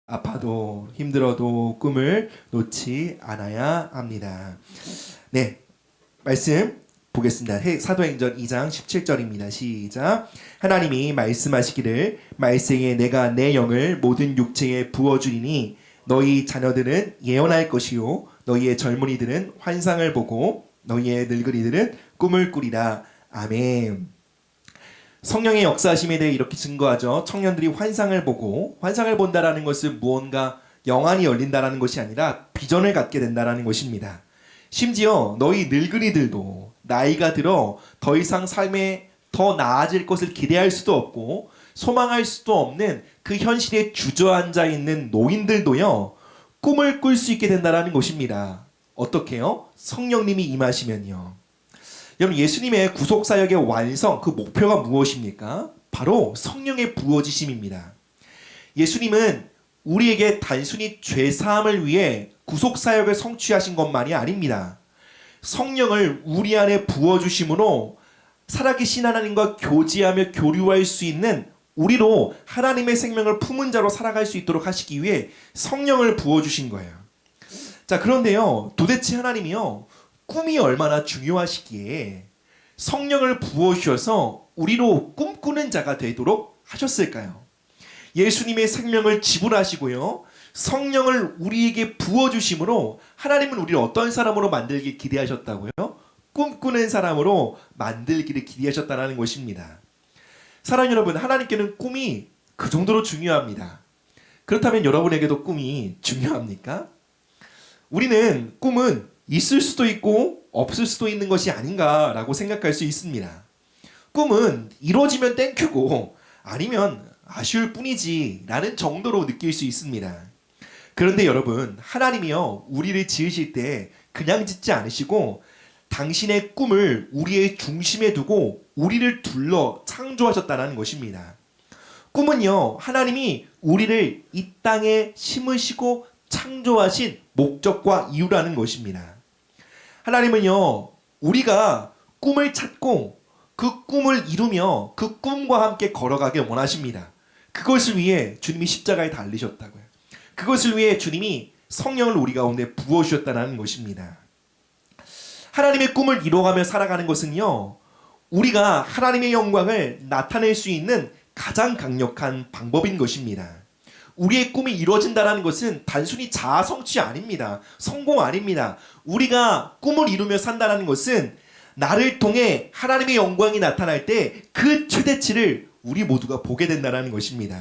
아파도 힘들어도 꿈을 놓지 않아야 합니다. 네, 말씀 보겠습니다. 사도행전 2장 17절입니다. 시작. 하나님이 말씀하시기를 말세에 내가 내 영을 모든 육체에 부어주리니 너희 자녀들은 예언할 것이요 너희의 젊은이들은 환상을 보고 너희의 늙은이들은 꿈을 꾸리라. 아멘. 성령의 역사하심에 대해 이렇게 증거하죠. 청년들이 환상을 보고, 환상을 본다라는 것은 무언가 영안이 열린다라는 것이 아니라 비전을 갖게 된다라는 것입니다. 심지어 너희 늙은이들도 나이가 들어 더 이상 삶에 더 나아질 것을 기대할 수도 없고 소망할 수도 없는 그 현실에 주저앉아 있는 노인들도요, 꿈을 꿀 수 있게 된다라는 것입니다. 어떻게요? 성령님이 임하시면요. 여러분, 예수님의 구속사역의 완성, 그 목표가 무엇입니까? 바로 성령의 부어지심입니다. 예수님은 우리에게 단순히 죄사함을 위해 구속사역을 성취하신 것만이 아닙니다. 성령을 우리 안에 부어주심으로 살아계신 하나님과 교제하며 교류할 수 있는 우리로 하나님의 생명을 품은 자로 살아갈 수 있도록 하시기 위해 성령을 부어주신 거예요. 자, 그런데요, 도대체 하나님이요, 꿈이 얼마나 중요하시기에 성령을 부어주셔서 우리로 꿈꾸는 자가 되도록 하셨을까요? 예수님의 생명을 지불하시고요, 성령을 우리에게 부어주심으로 하나님은 우리를 어떤 사람으로 만들기 기대하셨다고요? 꿈꾸는 사람으로 만들기를 기대하셨다는 것입니다. 사랑 여러분, 하나님께는 꿈이 그 정도로 중요합니다. 그렇다면 여러분에게도 꿈이 중요합니까? 우리는 꿈은 있을 수도 있고 없을 수도 있는 것이 아닌가라고 생각할 수 있습니다. 꿈은 이루어지면 땡큐고 아니면 아쉬울 뿐이지 라는 정도로 느낄 수 있습니다. 그런데 여러분, 하나님이요, 우리를 지으실 때 그냥 짓지 않으시고 당신의 꿈을 우리의 중심에 두고 우리를 둘러 창조하셨다는 것입니다. 꿈은요, 하나님이 우리를 이 땅에 심으시고 창조하신 목적과 이유라는 것입니다. 하나님은요, 우리가 꿈을 찾고 그 꿈을 이루며 그 꿈과 함께 걸어가길 원하십니다. 그것을 위해 주님이 십자가에 달리셨다고요. 그것을 위해 주님이 성령을 우리 가운데 부어주셨다는 것입니다. 하나님의 꿈을 이뤄가며 살아가는 것은요, 우리가 하나님의 영광을 나타낼 수 있는 가장 강력한 방법인 것입니다. 우리의 꿈이 이루어진다는 것은 단순히 자아 성취 아닙니다. 성공 아닙니다. 우리가 꿈을 이루며 산다는 것은 나를 통해 하나님의 영광이 나타날 때 그 최대치를 우리 모두가 보게 된다는 것입니다.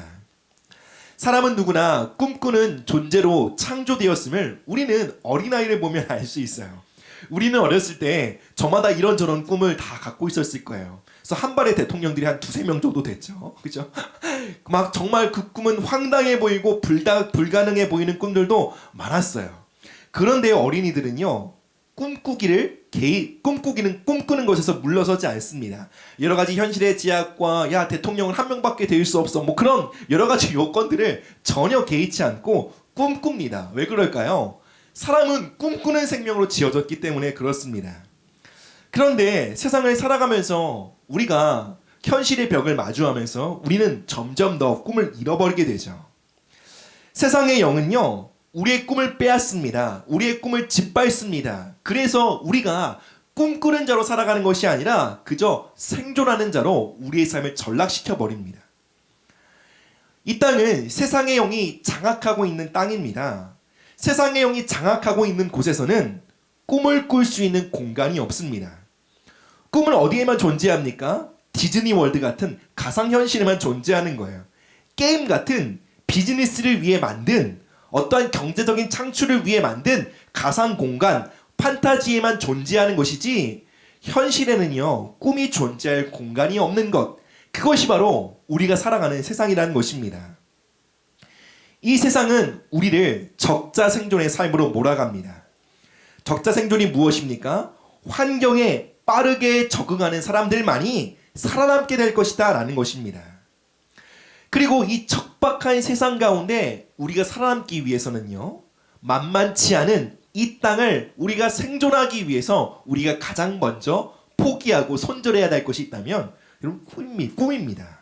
사람은 누구나 꿈꾸는 존재로 창조되었음을 우리는 어린아이를 보면 알 수 있어요. 우리는 어렸을 때 저마다 이런저런 꿈을 다 갖고 있었을 거예요. 그래서 한 발의 대통령들이 한 두세 명 정도 됐죠. 그죠? 막 정말 그 꿈은 황당해 보이고 불가능해 보이는 꿈들도 많았어요. 그런데 어린이들은요, 꿈꾸는 것에서 물러서지 않습니다. 여러 가지 현실의 제약과 야, 대통령은 한 명밖에 될 수 없어, 뭐 그런 여러 가지 요건들을 전혀 개의치 않고 꿈꿉니다. 왜 그럴까요? 사람은 꿈꾸는 생명으로 지어졌기 때문에 그렇습니다. 그런데 세상을 살아가면서 우리가 현실의 벽을 마주하면서 우리는 점점 더 꿈을 잃어버리게 되죠. 세상의 영은요, 우리의 꿈을 빼앗습니다. 우리의 꿈을 짓밟습니다. 그래서 우리가 꿈꾸는 자로 살아가는 것이 아니라 그저 생존하는 자로 우리의 삶을 전락시켜 버립니다. 이 땅은 세상의 영이 장악하고 있는 땅입니다. 세상의 영이 장악하고 있는 곳에서는 꿈을 꿀 수 있는 공간이 없습니다. 꿈은 어디에만 존재합니까? 디즈니 월드 같은 가상현실에만 존재하는 거예요. 게임 같은 비즈니스를 위해 만든, 어떠한 경제적인 창출을 위해 만든 가상 공간, 판타지에만 존재하는 것이지 현실에는요, 꿈이 존재할 공간이 없는 것, 그것이 바로 우리가 살아가는 세상이라는 것입니다. 이 세상은 우리를 적자생존의 삶으로 몰아갑니다. 적자생존이 무엇입니까? 환경에 빠르게 적응하는 사람들만이 살아남게 될 것이다 라는 것입니다. 그리고 이 척박한 세상 가운데 우리가 살아남기 위해서는요, 만만치 않은 이 땅을 우리가 생존하기 위해서 우리가 가장 먼저 포기하고 손절해야 될 것이 있다면 여러분, 꿈입니다.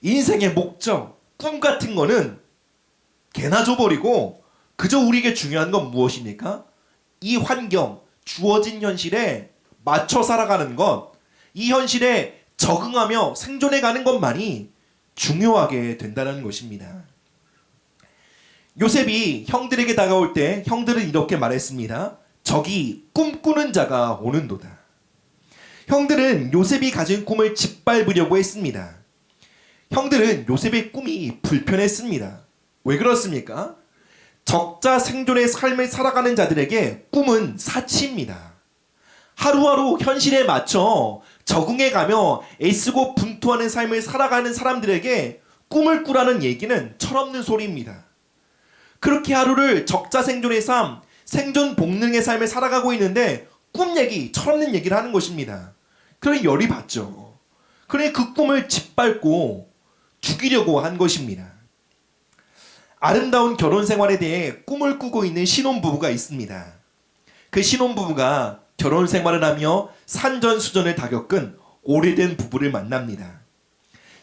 인생의 목적, 꿈 같은 거는 개나 줘버리고 그저 우리에게 중요한 건 무엇입니까? 이 환경, 주어진 현실에 맞춰 살아가는 것, 이 현실에 적응하며 생존해가는 것만이 중요하게 된다는 것입니다. 요셉이 형들에게 다가올 때 형들은 이렇게 말했습니다. 저기 꿈꾸는 자가 오는도다. 형들은 요셉이 가진 꿈을 짓밟으려고 했습니다. 형들은 요셉의 꿈이 불편했습니다. 왜 그렇습니까? 적자 생존의 삶을 살아가는 자들에게 꿈은 사치입니다. 하루하루 현실에 맞춰 적응해가며 애쓰고 분투하는 삶을 살아가는 사람들에게 꿈을 꾸라는 얘기는 철없는 소리입니다. 그렇게 하루를 적자 생존의 삶, 생존 본능의 삶을 살아가고 있는데 꿈 얘기, 철없는 얘기를 하는 것입니다. 그러니 열이 받죠. 그러니 그 꿈을 짓밟고 죽이려고 한 것입니다. 아름다운 결혼 생활에 대해 꿈을 꾸고 있는 신혼부부가 있습니다. 그 신혼부부가 결혼 생활을 하며 산전수전을 다 겪은 오래된 부부를 만납니다.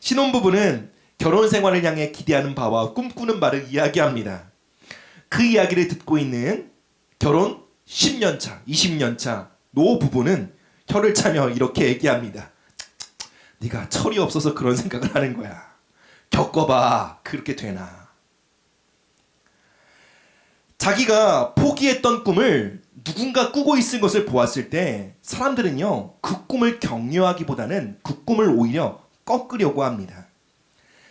신혼부부는 결혼 생활을 향해 기대하는 바와 꿈꾸는 바를 이야기합니다. 그 이야기를 듣고 있는 결혼 10년차, 20년차 노부부는 혀를 차며 이렇게 얘기합니다. 네가 철이 없어서 그런 생각을 하는 거야. 겪어봐. 그렇게 되나. 자기가 포기했던 꿈을 누군가 꾸고 있는 것을 보았을 때 사람들은요, 그 꿈을 격려하기보다는 그 꿈을 오히려 꺾으려고 합니다.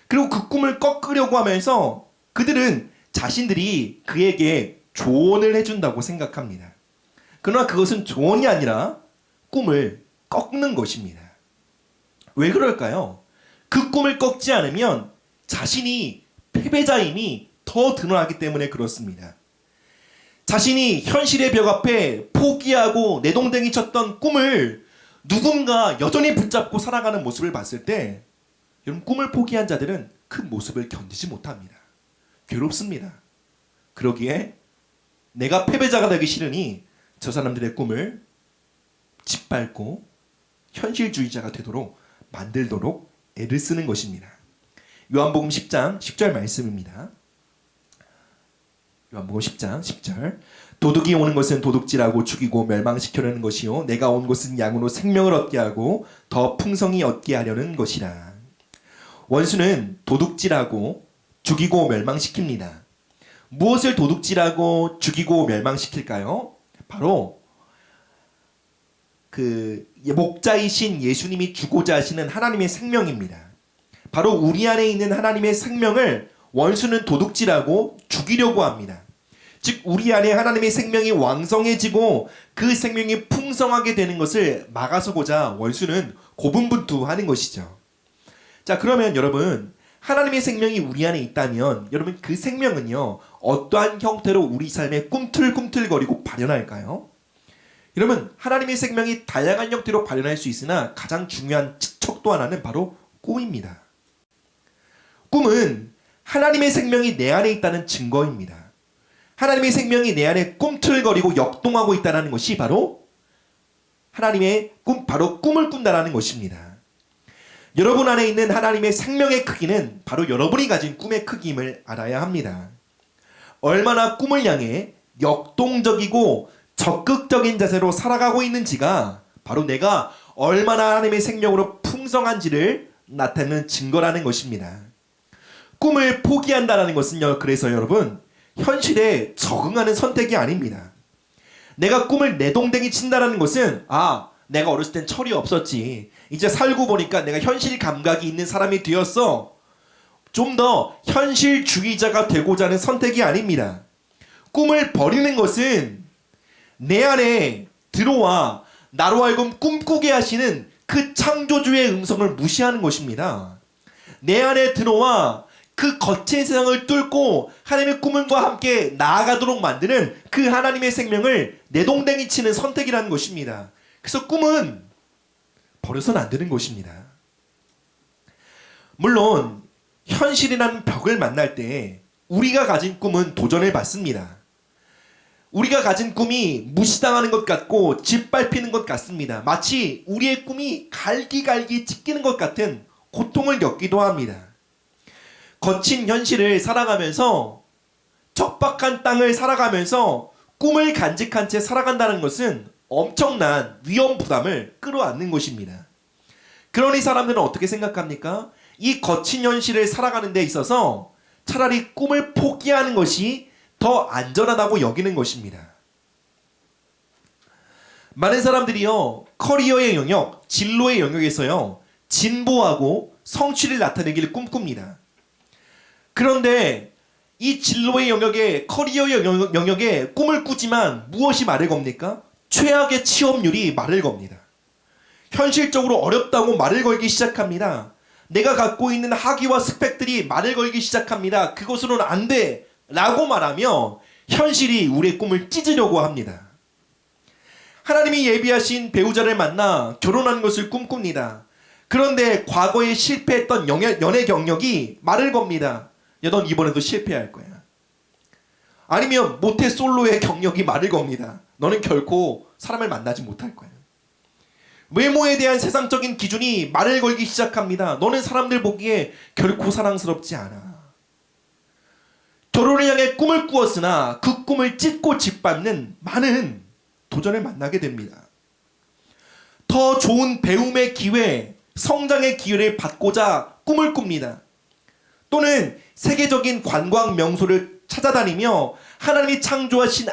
그리고 그 꿈을 꺾으려고 하면서 그들은 자신들이 그에게 조언을 해준다고 생각합니다. 그러나 그것은 조언이 아니라 꿈을 꺾는 것입니다. 왜 그럴까요? 그 꿈을 꺾지 않으면 자신이 패배자임이 더 드러나기 때문에 그렇습니다. 자신이 현실의 벽 앞에 포기하고 내동댕이 쳤던 꿈을 누군가 여전히 붙잡고 살아가는 모습을 봤을 때 여러분, 꿈을 포기한 자들은 그 모습을 견디지 못합니다. 괴롭습니다. 그러기에 내가 패배자가 되기 싫으니 저 사람들의 꿈을 짓밟고 현실주의자가 되도록 만들도록 애를 쓰는 것입니다. 요한복음 10장 10절 말씀입니다. 요한복음 10장 10절 도둑이 오는 것은 도둑질하고 죽이고 멸망시키려는 것이요 내가 온 것은 양으로 생명을 얻게 하고 더 풍성히 얻게 하려는 것이라. 원수는 도둑질하고 죽이고 멸망시킵니다. 무엇을 도둑질하고 죽이고 멸망시킬까요? 바로 그 목자이신 예수님이 주고자 하시는 하나님의 생명입니다. 바로 우리 안에 있는 하나님의 생명을 원수는 도둑질하고 죽이려고 합니다. 즉 우리 안에 하나님의 생명이 왕성해지고 그 생명이 풍성하게 되는 것을 막아서고자 원수는 고분분투하는 것이죠. 자, 그러면 여러분, 하나님의 생명이 우리 안에 있다면 여러분, 그 생명은요 어떠한 형태로 우리 삶에 꿈틀꿈틀거리고 발현할까요? 여러분, 하나님의 생명이 다양한 형태로 발현할 수 있으나 가장 중요한 척도 하나는 바로 꿈입니다. 꿈은 하나님의 생명이 내 안에 있다는 증거입니다. 하나님의 생명이 내 안에 꿈틀거리고 역동하고 있다는 것이 바로 하나님의 바로 꿈을 꾼다는 것입니다. 여러분 안에 있는 하나님의 생명의 크기는 바로 여러분이 가진 꿈의 크기임을 알아야 합니다. 얼마나 꿈을 향해 역동적이고 적극적인 자세로 살아가고 있는지가 바로 내가 얼마나 하나님의 생명으로 풍성한지를 나타내는 증거라는 것입니다. 꿈을 포기한다는 것은요, 그래서 여러분, 현실에 적응하는 선택이 아닙니다. 내가 꿈을 내동댕이 친다는 것은 내가 어렸을 땐 철이 없었지. 이제 살고 보니까 내가 현실 감각이 있는 사람이 되었어. 좀 더 현실주의자가 되고자 하는 선택이 아닙니다. 꿈을 버리는 것은 내 안에 들어와 나로 하여금 꿈꾸게 하시는 그 창조주의 음성을 무시하는 것입니다. 내 안에 들어와 그 거친 세상을 뚫고 하나님의 꿈과 함께 나아가도록 만드는 그 하나님의 생명을 내동댕이 치는 선택이라는 것입니다. 그래서 꿈은 버려서는 안 되는 것입니다. 물론 현실이라는 벽을 만날 때 우리가 가진 꿈은 도전을 받습니다. 우리가 가진 꿈이 무시당하는 것 같고 짓밟히는 것 같습니다. 마치 우리의 꿈이 갈기갈기 찢기는 것 같은 고통을 겪기도 합니다. 거친 현실을 살아가면서 척박한 땅을 살아가면서 꿈을 간직한 채 살아간다는 것은 엄청난 위험 부담을 끌어안는 것입니다. 그러니 사람들은 어떻게 생각합니까? 이 거친 현실을 살아가는 데 있어서 차라리 꿈을 포기하는 것이 더 안전하다고 여기는 것입니다. 많은 사람들이요, 커리어의 영역, 진로의 영역에서요, 진보하고 성취를 나타내기를 꿈꿉니다. 그런데 이 진로의 영역에, 커리어의 영역에 꿈을 꾸지만 무엇이 말을 겁니까? 최악의 취업률이 말을 겁니다. 현실적으로 어렵다고 말을 걸기 시작합니다. 내가 갖고 있는 학위와 스펙들이 말을 걸기 시작합니다. 그것으로는 안 돼! 라고 말하며 현실이 우리의 꿈을 찢으려고 합니다. 하나님이 예비하신 배우자를 만나 결혼하는 것을 꿈꿉니다. 그런데 과거에 실패했던 연애 경력이 말을 겁니다. 야, 넌 이번에도 실패할 거야. 아니면 모태솔로의 경력이 말을 겁니다. 너는 결코 사람을 만나지 못할 거야. 외모에 대한 세상적인 기준이 말을 걸기 시작합니다. 너는 사람들 보기에 결코 사랑스럽지 않아. 결혼을 향해 꿈을 꾸었으나 그 꿈을 찢고 짓밟는 많은 도전을 만나게 됩니다. 더 좋은 배움의 기회, 성장의 기회를 받고자 꿈을 꿉니다. 또는 세계적인 관광 명소를 찾아다니며 하나님이 창조하신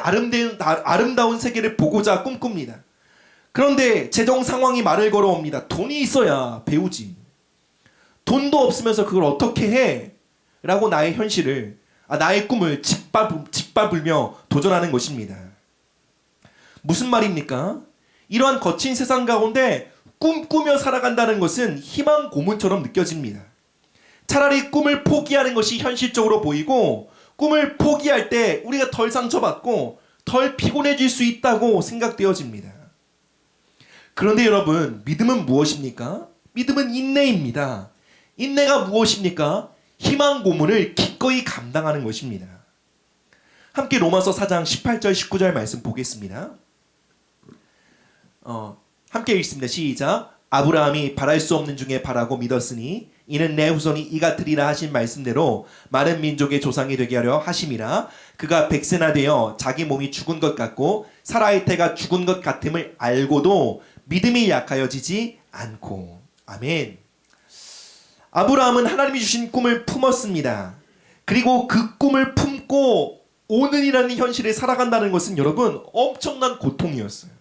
아름다운 세계를 보고자 꿈꿉니다. 그런데 재정 상황이 말을 걸어옵니다. 돈이 있어야 배우지. 돈도 없으면서 그걸 어떻게 해? 라고 나의 꿈을 짓밟으며 도전하는 것입니다. 무슨 말입니까? 이러한 거친 세상 가운데 꿈꾸며 살아간다는 것은 희망 고문처럼 느껴집니다. 차라리 꿈을 포기하는 것이 현실적으로 보이고 꿈을 포기할 때 우리가 덜 상처받고 덜 피곤해질 수 있다고 생각되어집니다. 그런데 여러분, 믿음은 무엇입니까? 믿음은 인내입니다. 인내가 무엇입니까? 희망 고문을 기꺼이 감당하는 것입니다. 함께 로마서 4장 18절 19절 말씀 보겠습니다. 함께 읽습니다. 시작. 아브라함이 바랄 수 없는 중에 바라고 믿었으니 이는 내 후손이 이같으리라 하신 말씀대로 많은 민족의 조상이 되게 하려 하심이라. 그가 백세나 되어 자기 몸이 죽은 것 같고 사라의 태가 죽은 것 같음을 알고도 믿음이 약하여지지 않고. 아멘. 아브라함은 하나님이 주신 꿈을 품었습니다. 그리고 그 꿈을 품고 오늘이라는 현실을 살아간다는 것은 여러분 엄청난 고통이었어요.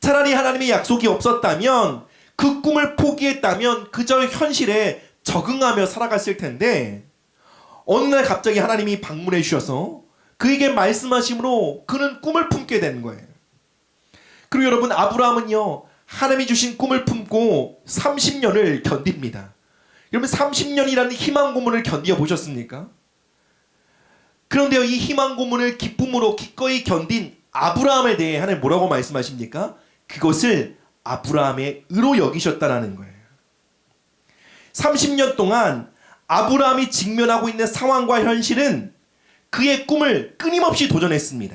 차라리 하나님의 약속이 없었다면, 그 꿈을 포기했다면 그저 현실에 적응하며 살아갔을 텐데 어느 날 갑자기 하나님이 방문해 주셔서 그에게 말씀하심으로 그는 꿈을 품게 되는 거예요. 그리고 여러분, 아브라함은요, 하나님이 주신 꿈을 품고 30년을 견딥니다. 여러분, 30년이라는 희망 고문을 견디어 보셨습니까? 그런데요, 이 희망 고문을 기쁨으로 기꺼이 견딘 아브라함에 대해 하나님 뭐라고 말씀하십니까? 그것을 아브라함의 의로 여기셨다라는 거예요. 30년 동안 아브라함이 직면하고 있는 상황과 현실은 그의 꿈을 끊임없이 도전했습니다.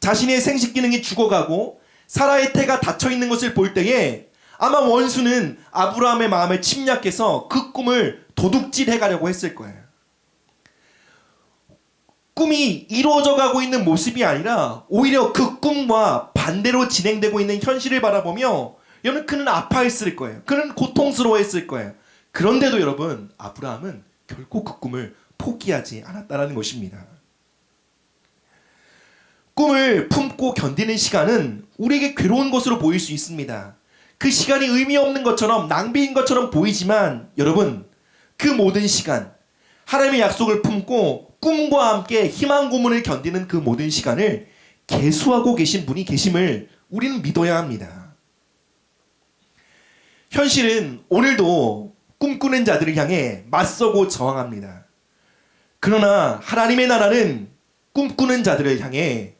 자신의 생식 기능이 죽어가고 사라의 태가 닫혀있는 것을 볼 때에 아마 원수는 아브라함의 마음을 침략해서 그 꿈을 도둑질해가려고 했을 거예요. 꿈이 이루어져 가고 있는 모습이 아니라 오히려 그 꿈과 반대로 진행되고 있는 현실을 바라보며 여러분, 그는 아파했을 거예요. 그는 고통스러워했을 거예요. 그런데도 여러분, 아브라함은 결코 그 꿈을 포기하지 않았다는 것입니다. 꿈을 품고 견디는 시간은 우리에게 괴로운 것으로 보일 수 있습니다. 그 시간이 의미 없는 것처럼, 낭비인 것처럼 보이지만 여러분, 그 모든 시간, 하나님의 약속을 품고 꿈과 함께 희망 고문을 견디는 그 모든 시간을 계수하고 계신 분이 계심을 우리는 믿어야 합니다. 현실은 오늘도 꿈꾸는 자들을 향해 맞서고 저항합니다. 그러나 하나님의 나라는 꿈꾸는 자들을 향해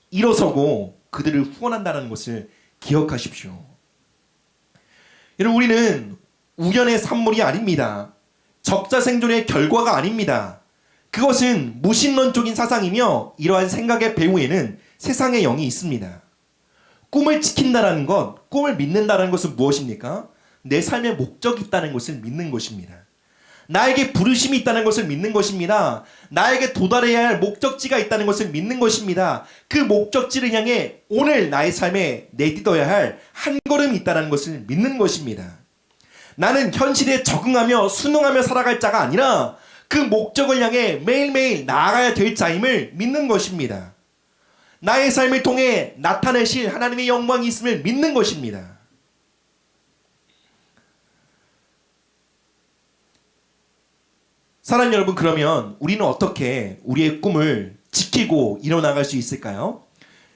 일어서고 그들을 후원한다는 것을 기억하십시오. 여러분, 우리는 우연의 산물이 아닙니다. 적자생존의 결과가 아닙니다. 그것은 무신론적인 사상이며 이러한 생각의 배후에는 세상의 영이 있습니다. 꿈을 지킨다는 것, 꿈을 믿는다는 것은 무엇입니까? 내 삶의 목적이 있다는 것을 믿는 것입니다. 나에게 부르심이 있다는 것을 믿는 것입니다. 나에게 도달해야 할 목적지가 있다는 것을 믿는 것입니다. 그 목적지를 향해 오늘 나의 삶에 내딛어야 할 한 걸음이 있다는 것을 믿는 것입니다. 나는 현실에 적응하며 순응하며 살아갈 자가 아니라 그 목적을 향해 매일매일 나아가야 될 자임을 믿는 것입니다. 나의 삶을 통해 나타내실 하나님의 영광이 있음을 믿는 것입니다. 사랑하는 여러분, 그러면 우리는 어떻게 우리의 꿈을 지키고 이뤄나갈 수 있을까요?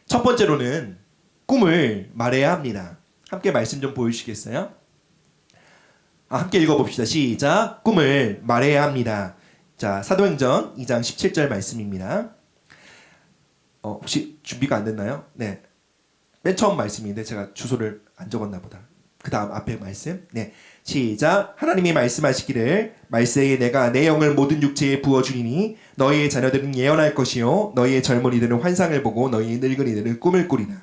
첫 번째로는 꿈을 말해야 합니다. 함께 말씀 좀 보여주시겠어요? 함께 읽어봅시다. 시작. 꿈을 말해야 합니다. 자, 사도행전 2장 17절 말씀입니다. 혹시 준비가 안 됐나요? 네. 맨 처음 말씀인데 제가 주소를 안 적었나 보다. 그 다음 앞에 말씀. 네. 시작. 하나님이 말씀하시기를 말세에 내가 내 영을 모든 육체에 부어주리니 너희의 자녀들은 예언할 것이요 너희의 젊은이들은 환상을 보고 너희의 늙은이들은 꿈을 꾸리라.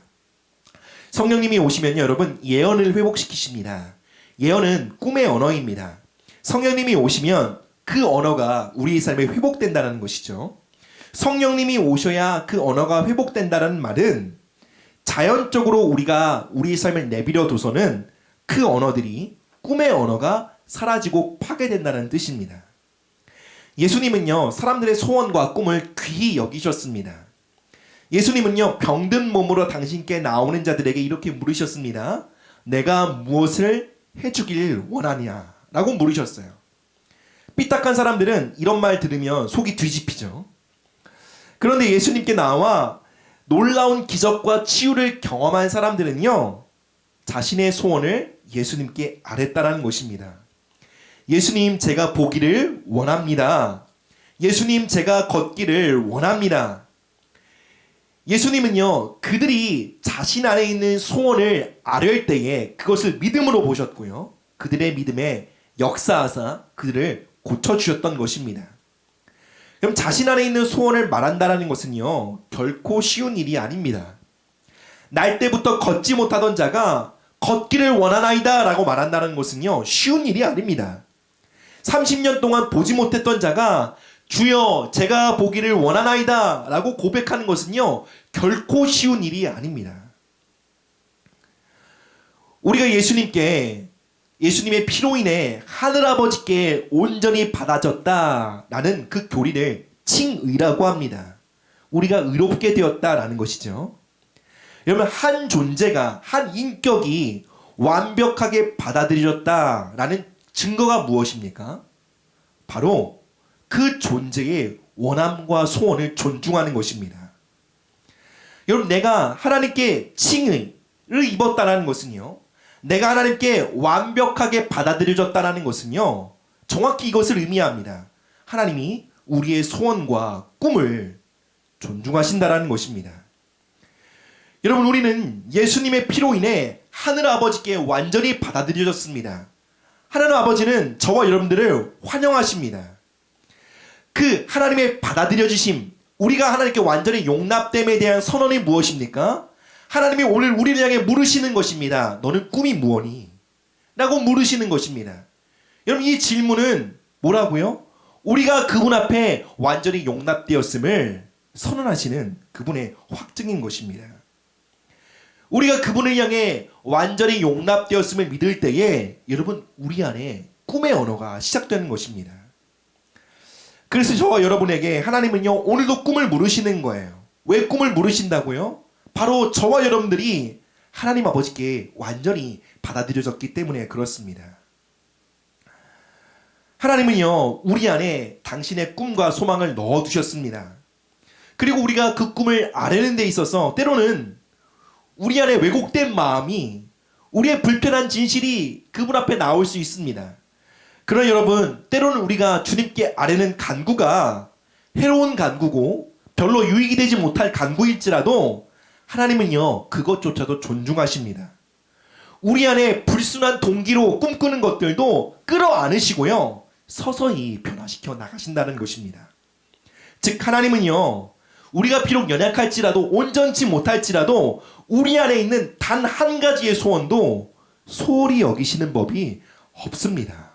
성령님이 오시면요, 여러분, 예언을 회복시키십니다. 예언은 꿈의 언어입니다. 성령님이 오시면 그 언어가 우리의 삶에 회복된다는 것이죠. 성령님이 오셔야 그 언어가 회복된다는 말은 자연적으로 우리가 우리의 삶을 내버려 둬서는 그 언어들이 꿈의 언어가 사라지고 파괴된다는 뜻입니다. 예수님은요, 사람들의 소원과 꿈을 귀히 여기셨습니다. 예수님은요, 병든 몸으로 당신께 나오는 자들에게 이렇게 물으셨습니다. 내가 무엇을 해주길 원하냐? 라고 물으셨어요. 삐딱한 사람들은 이런 말 들으면 속이 뒤집히죠. 그런데 예수님께 나와 놀라운 기적과 치유를 경험한 사람들은요, 자신의 소원을 예수님께 아뢰었다는 것입니다. 예수님, 제가 보기를 원합니다. 예수님, 제가 걷기를 원합니다. 예수님은요, 그들이 자신 안에 있는 소원을 아뢰을 때에 그것을 믿음으로 보셨고요, 그들의 믿음에 역사하사 그들을 고쳐주셨던 것입니다. 그럼 자신 안에 있는 소원을 말한다는 것은요, 결코 쉬운 일이 아닙니다. 날 때부터 걷지 못하던 자가 걷기를 원하나이다 라고 말한다는 것은요, 쉬운 일이 아닙니다. 30년 동안 보지 못했던 자가 주여 제가 보기를 원하나이다 라고 고백하는 것은요, 결코 쉬운 일이 아닙니다. 우리가 예수님의 피로 인해 하늘아버지께 온전히 받아졌다라는 그 교리를 칭의라고 합니다. 우리가 의롭게 되었다라는 것이죠. 여러분, 한 존재가, 한 인격이 완벽하게 받아들여졌다라는 증거가 무엇입니까? 바로 그 존재의 원함과 소원을 존중하는 것입니다. 여러분, 내가 하나님께 칭의를 입었다는 것은요, 내가 하나님께 완벽하게 받아들여졌다는 것은요, 정확히 이것을 의미합니다. 하나님이 우리의 소원과 꿈을 존중하신다는 것입니다. 여러분, 우리는 예수님의 피로 인해 하늘 아버지께 완전히 받아들여졌습니다. 하나님 아버지는 저와 여러분들을 환영하십니다. 그 하나님의 받아들여지심, 우리가 하나님께 완전히 용납됨에 대한 선언이 무엇입니까? 하나님이 오늘 우리를 향해 물으시는 것입니다. 너는 꿈이 무엇니? 라고 물으시는 것입니다. 여러분, 이 질문은 뭐라고요? 우리가 그분 앞에 완전히 용납되었음을 선언하시는 그분의 확증인 것입니다. 우리가 그분을 향해 완전히 용납되었음을 믿을 때에 여러분, 우리 안에 꿈의 언어가 시작되는 것입니다. 그래서 저와 여러분에게 하나님은요, 오늘도 꿈을 물으시는 거예요. 왜 꿈을 물으신다고요? 바로 저와 여러분들이 하나님 아버지께 완전히 받아들여졌기 때문에 그렇습니다. 하나님은요, 우리 안에 당신의 꿈과 소망을 넣어두셨습니다. 그리고 우리가 그 꿈을 아뢰는 데 있어서 때로는 우리 안에 왜곡된 마음이, 우리의 불편한 진실이 그분 앞에 나올 수 있습니다. 그러나 여러분, 때로는 우리가 주님께 아뢰는 간구가 해로운 간구고 별로 유익이 되지 못할 간구일지라도 하나님은요, 그것조차도 존중하십니다. 우리 안에 불순한 동기로 꿈꾸는 것들도 끌어안으시고요, 서서히 변화시켜 나가신다는 것입니다. 즉, 하나님은요, 우리가 비록 연약할지라도, 온전치 못할지라도 우리 안에 있는 단 한 가지의 소원도 소홀히 여기시는 법이 없습니다.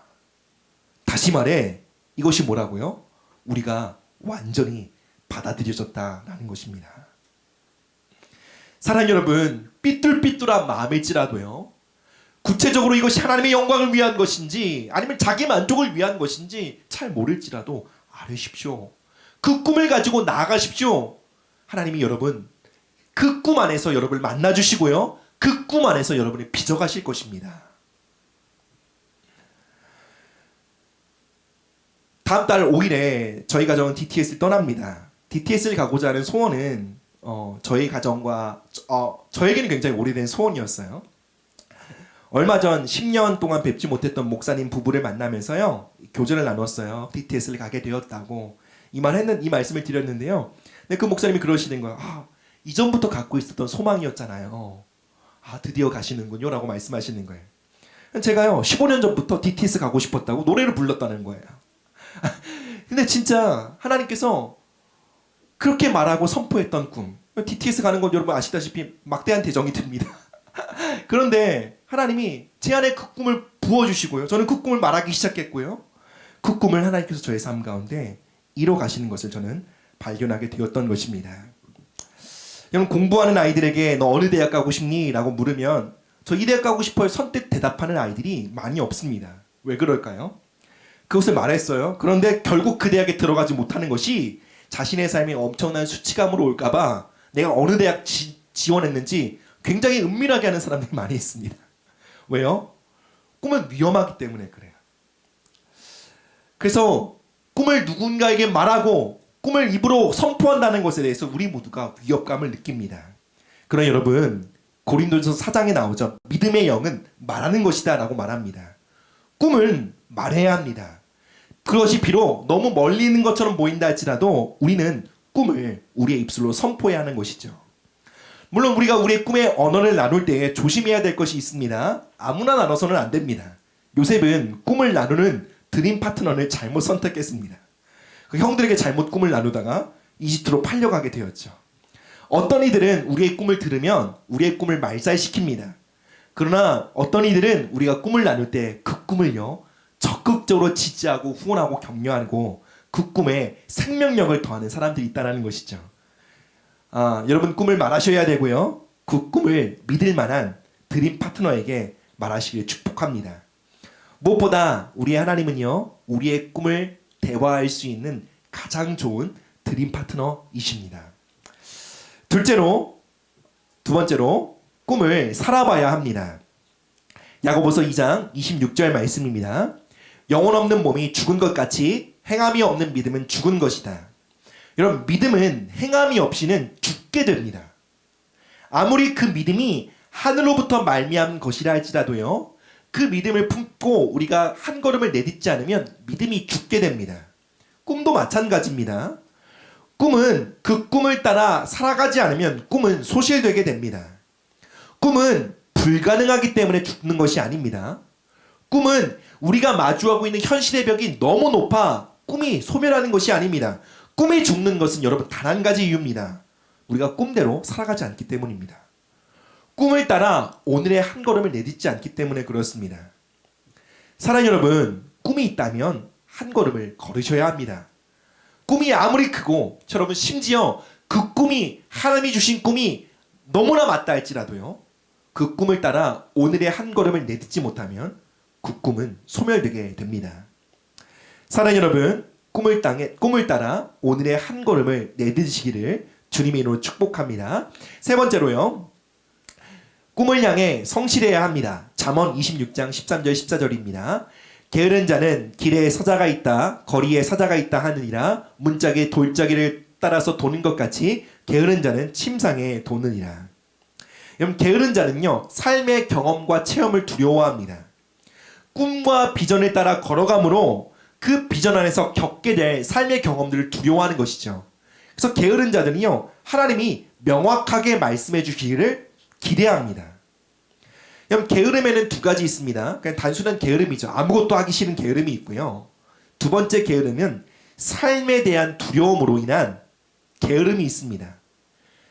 다시 말해, 이것이 뭐라고요? 우리가 완전히 받아들여졌다라는 것입니다. 사랑하는 여러분, 삐뚤삐뚤한 마음일지라도요, 구체적으로 이것이 하나님의 영광을 위한 것인지 아니면 자기 만족을 위한 것인지 잘 모를지라도 알으십시오. 그 꿈을 가지고 나아가십시오. 하나님이 여러분 그 꿈 안에서 여러분을 만나주시고요, 그 꿈 안에서 여러분이 빚어가실 것입니다. 다음 달 5일에 저희 가정은 DTS를 떠납니다. DTS를 가고자 하는 소원은 저희 가정과 저에게는 굉장히 오래된 소원이었어요. 얼마 전 10년 동안 뵙지 못했던 목사님 부부를 만나면서요, 교제를 나눴어요. DTS를 가게 되었다고 이 말씀을 드렸는데요. 근데 그 목사님이 그러시는 거예요. 이전부터 갖고 있었던 소망이었잖아요. 드디어 가시는군요 라고 말씀하시는 거예요. 제가요 15년 전부터 DTS 가고 싶었다고 노래를 불렀다는 거예요. 근데 진짜 하나님께서 그렇게 말하고 선포했던 꿈, DTS 가는 건 여러분 아시다시피 막대한 대정이 듭니다. 그런데 하나님이 제 안에 그 꿈을 부어주시고요, 저는 그 꿈을 말하기 시작했고요, 그 꿈을 하나님께서 저의 삶 가운데 이뤄 가시는 것을 저는 발견하게 되었던 것입니다. 여러분, 공부하는 아이들에게 너 어느 대학 가고 싶니? 라고 물으면 저 이 대학 가고 싶어요 선뜻 대답하는 아이들이 많이 없습니다. 왜 그럴까요? 그것을 말했어요. 그런데 결국 그 대학에 들어가지 못하는 것이 자신의 삶에 엄청난 수치감으로 올까봐 내가 어느 대학 지원했는지 굉장히 은밀하게 하는 사람들이 많이 있습니다. 왜요? 꿈은 위험하기 때문에 그래요. 그래서 꿈을 누군가에게 말하고 꿈을 입으로 선포한다는 것에 대해서 우리 모두가 위협감을 느낍니다. 그러나 여러분, 고린도전서 4장에 나오죠. 믿음의 영은 말하는 것이다 라고 말합니다. 꿈은 말해야 합니다. 그것이 비록 너무 멀리 있는 것처럼 보인다 할지라도 우리는 꿈을 우리의 입술로 선포해야 하는 것이죠. 물론 우리가 우리의 꿈의 언어를 나눌 때 조심해야 될 것이 있습니다. 아무나 나눠서는 안 됩니다. 요셉은 꿈을 나누는 드림 파트너를 잘못 선택했습니다. 그 형들에게 잘못 꿈을 나누다가 이집트로 팔려가게 되었죠. 어떤 이들은 우리의 꿈을 들으면 우리의 꿈을 말살시킵니다. 그러나 어떤 이들은 우리가 꿈을 나눌 때 그 꿈을요 적극적으로 지지하고 후원하고 격려하고 그 꿈에 생명력을 더하는 사람들이 있다는 것이죠. 여러분, 꿈을 말하셔야 되고요, 그 꿈을 믿을 만한 드림 파트너에게 말하시길 축복합니다. 무엇보다 우리의 하나님은요, 우리의 꿈을 대화할 수 있는 가장 좋은 드림 파트너이십니다. 두 번째로 꿈을 살아봐야 합니다. 야고보서 2장 26절 말씀입니다. 영혼 없는 몸이 죽은 것 같이 행함이 없는 믿음은 죽은 것이다. 여러분, 믿음은 행함이 없이는 죽게 됩니다. 아무리 그 믿음이 하늘로부터 말미암은 것이라 할지라도요, 그 믿음을 품고 우리가 한 걸음을 내딛지 않으면 믿음이 죽게 됩니다. 꿈도 마찬가지입니다. 꿈은 그 꿈을 따라 살아가지 않으면 꿈은 소실되게 됩니다. 꿈은 불가능하기 때문에 죽는 것이 아닙니다. 꿈은 우리가 마주하고 있는 현실의 벽이 너무 높아 꿈이 소멸하는 것이 아닙니다. 꿈이 죽는 것은 여러분 단 한 가지 이유입니다. 우리가 꿈대로 살아가지 않기 때문입니다. 꿈을 따라 오늘의 한 걸음을 내딛지 않기 때문에 그렇습니다. 사랑하는 여러분, 꿈이 있다면 한 걸음을 걸으셔야 합니다. 꿈이 아무리 크고 여러분, 심지어 그 꿈이 하나님이 주신 꿈이 너무나 맞다 할지라도요, 그 꿈을 따라 오늘의 한 걸음을 내딛지 못하면 그 꿈은 소멸되게 됩니다. 사랑하는 여러분, 꿈을 따라 오늘의 한 걸음을 내딛으시기를 주님의 이름으로 축복합니다. 세 번째로요, 꿈을 향해 성실해야 합니다. 잠언 26장 13절 14절입니다. 게으른 자는 길에 서자가 있다, 거리에 사자가 있다 하느니라. 문짝에 돌짝이를 따라서 도는 것 같이 게으른 자는 침상에 도느니라. 여러분, 게으른 자는요, 삶의 경험과 체험을 두려워합니다. 꿈과 비전을 따라 걸어가므로 그 비전 안에서 겪게 될 삶의 경험들을 두려워하는 것이죠. 그래서 게으른 자들은요, 하나님이 명확하게 말씀해 주시기를 기대합니다. 여러분, 게으름에는 두 가지 있습니다. 그냥 단순한 게으름이죠. 아무것도 하기 싫은 게으름이 있고요. 두 번째 게으름은 삶에 대한 두려움으로 인한 게으름이 있습니다.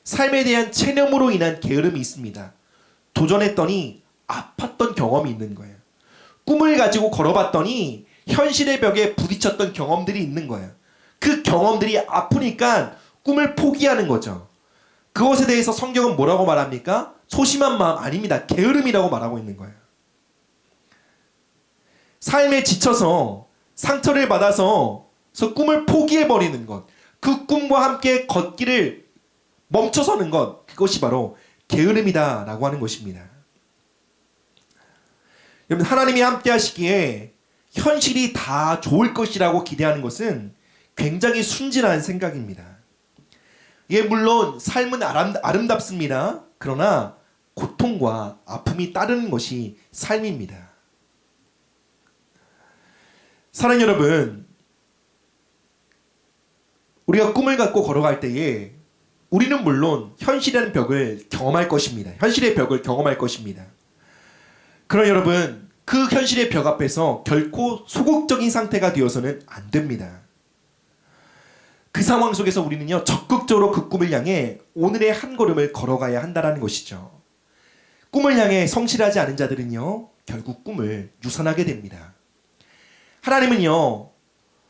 삶에 대한 체념으로 인한 게으름이 있습니다. 도전했더니 아팠던 경험이 있는 거예요. 꿈을 가지고 걸어봤더니 현실의 벽에 부딪혔던 경험들이 있는 거예요. 그 경험들이 아프니까 꿈을 포기하는 거죠. 그것에 대해서 성경은 뭐라고 말합니까? 소심한 마음 아닙니다. 게으름이라고 말하고 있는 거예요. 삶에 지쳐서 상처를 받아서 꿈을 포기해버리는 것, 그 꿈과 함께 걷기를 멈춰서는 것, 그것이 바로 게으름이다 라고 하는 것입니다. 여러분, 하나님이 함께 하시기에 현실이 다 좋을 것이라고 기대하는 것은 굉장히 순진한 생각입니다. 예, 물론 삶은 아름답습니다. 그러나 고통과 아픔이 따르는 것이 삶입니다. 사랑하는 여러분, 우리가 꿈을 갖고 걸어갈 때에 우리는 물론 현실이라는 벽을 경험할 것입니다. 현실의 벽을 경험할 것입니다. 그러나 여러분, 그 현실의 벽 앞에서 결코 소극적인 상태가 되어서는 안 됩니다. 그 상황 속에서 우리는요, 적극적으로 그 꿈을 향해 오늘의 한 걸음을 걸어가야 한다는 것이죠. 꿈을 향해 성실하지 않은 자들은요, 결국 꿈을 유산하게 됩니다. 하나님은요,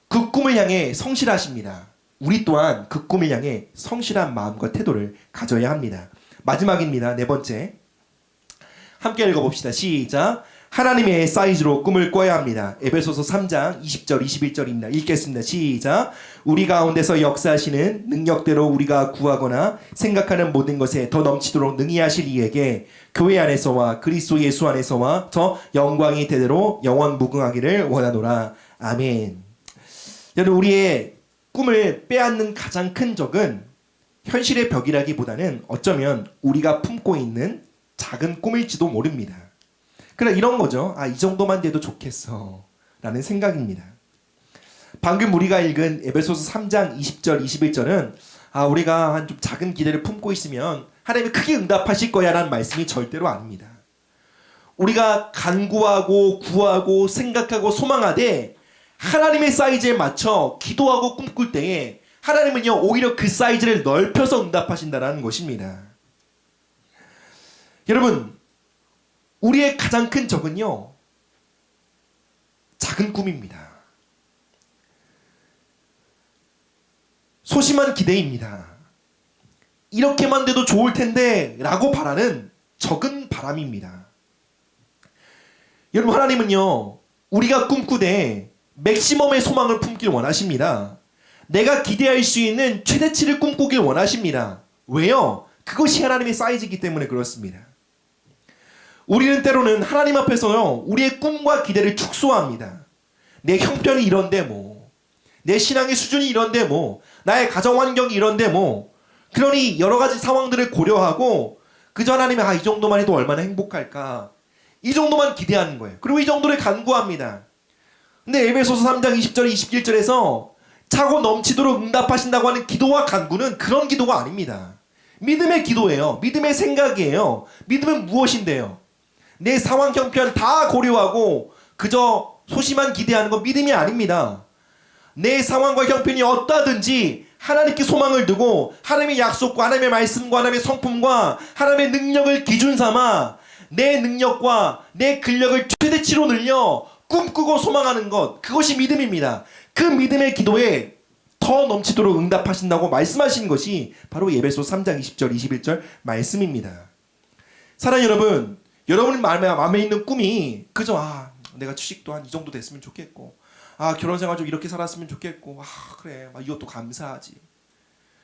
그 꿈을 향해 성실하십니다. 우리 또한 그 꿈을 향해 성실한 마음과 태도를 가져야 합니다. 마지막입니다. 네 번째. 함께 읽어봅시다. 시작. 하나님의 사이즈로 꿈을 꿔야 합니다. 에베소서 3장 20절 21절입니다. 읽겠습니다. 시작. 우리 가운데서 역사하시는 능력대로 우리가 구하거나 생각하는 모든 것에 더 넘치도록 능히 하실 이에게 교회 안에서와 그리스도 예수 안에서와 저 영광이 대대로 영원 무궁하기를 원하노라. 아멘. 여러분, 우리의 꿈을 빼앗는 가장 큰 적은 현실의 벽이라기보다는 어쩌면 우리가 품고 있는 작은 꿈일지도 모릅니다. 그러나 이런 거죠. 이 정도만 돼도 좋겠어 라는 생각입니다. 방금 우리가 읽은 에베소서 3장 20절 21절은 우리가 한 좀 작은 기대를 품고 있으면 하나님이 크게 응답하실 거야 라는 말씀이 절대로 아닙니다. 우리가 간구하고 구하고 생각하고 소망하되 하나님의 사이즈에 맞춰 기도하고 꿈꿀 때에 하나님은요, 오히려 그 사이즈를 넓혀서 응답하신다는 것입니다. 여러분, 우리의 가장 큰 적은요, 작은 꿈입니다. 소심한 기대입니다. 이렇게만 돼도 좋을 텐데 라고 바라는 적은 바람입니다. 여러분, 하나님은요, 우리가 꿈꾸되 맥시멈의 소망을 품길 원하십니다. 내가 기대할 수 있는 최대치를 꿈꾸길 원하십니다. 왜요? 그것이 하나님의 사이즈이기 때문에 그렇습니다. 우리는 때로는 하나님 앞에서요, 우리의 꿈과 기대를 축소합니다. 내 형편이 이런데 뭐, 내 신앙의 수준이 이런데 뭐, 나의 가정 환경이 이런데 뭐, 그러니 여러 가지 상황들을 고려하고 그저 하나님이 이 정도만 해도 얼마나 행복할까, 이 정도만 기대하는 거예요. 그리고 이 정도를 간구합니다. 근데 에베소서 3장 20절 21절에서 차고 넘치도록 응답하신다고 하는 기도와 간구는 그런 기도가 아닙니다. 믿음의 기도예요. 믿음의 생각이에요. 믿음은 무엇인데요? 내 상황 형편 다 고려하고 그저 소심한 기대하는 건 믿음이 아닙니다. 내 상황과 형편이 어떠하든지 하나님께 소망을 두고 하나님의 약속과 하나님의 말씀과 하나님의 성품과 하나님의 능력을 기준 삼아 내 능력과 내 근력을 최대치로 늘려 꿈꾸고 소망하는 것, 그것이 믿음입니다. 그 믿음의 기도에 더 넘치도록 응답하신다고 말씀하시는 것이 바로 에베소 3장 20절 21절 말씀입니다. 사랑하는 여러분, 여러분 마음에 있는 꿈이 그저 내가 취직도 한 이 정도 됐으면 좋겠고, 결혼생활 좀 이렇게 살았으면 좋겠고, 그래 이것도 감사하지.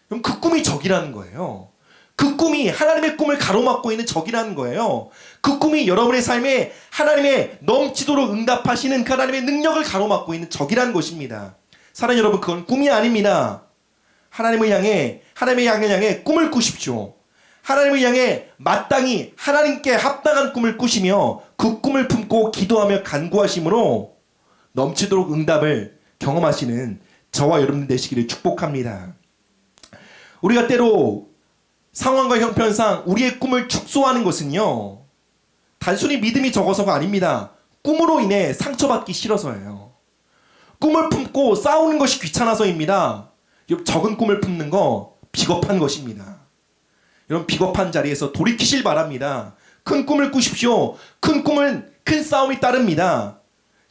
그럼 그 꿈이 적이라는 거예요. 그 꿈이 하나님의 꿈을 가로막고 있는 적이라는 거예요. 그 꿈이 여러분의 삶에 하나님의 넘치도록 응답하시는 그 하나님의 능력을 가로막고 있는 적이라는 것입니다. 사랑하는 여러분, 그건 꿈이 아닙니다. 하나님을 향해 꿈을 꾸십시오. 하나님을 향해 마땅히 하나님께 합당한 꿈을 꾸시며 그 꿈을 품고 기도하며 간구하심으로 넘치도록 응답을 경험하시는 저와 여러분 되시기를 축복합니다. 우리가 때로 상황과 형편상 우리의 꿈을 축소하는 것은요, 단순히 믿음이 적어서가 아닙니다. 꿈으로 인해 상처받기 싫어서예요. 꿈을 품고 싸우는 것이 귀찮아서입니다. 적은 꿈을 품는 거 비겁한 것입니다. 여러분, 비겁한 자리에서 돌이키실 바랍니다. 큰 꿈을 꾸십시오. 큰 꿈은 큰 싸움이 따릅니다.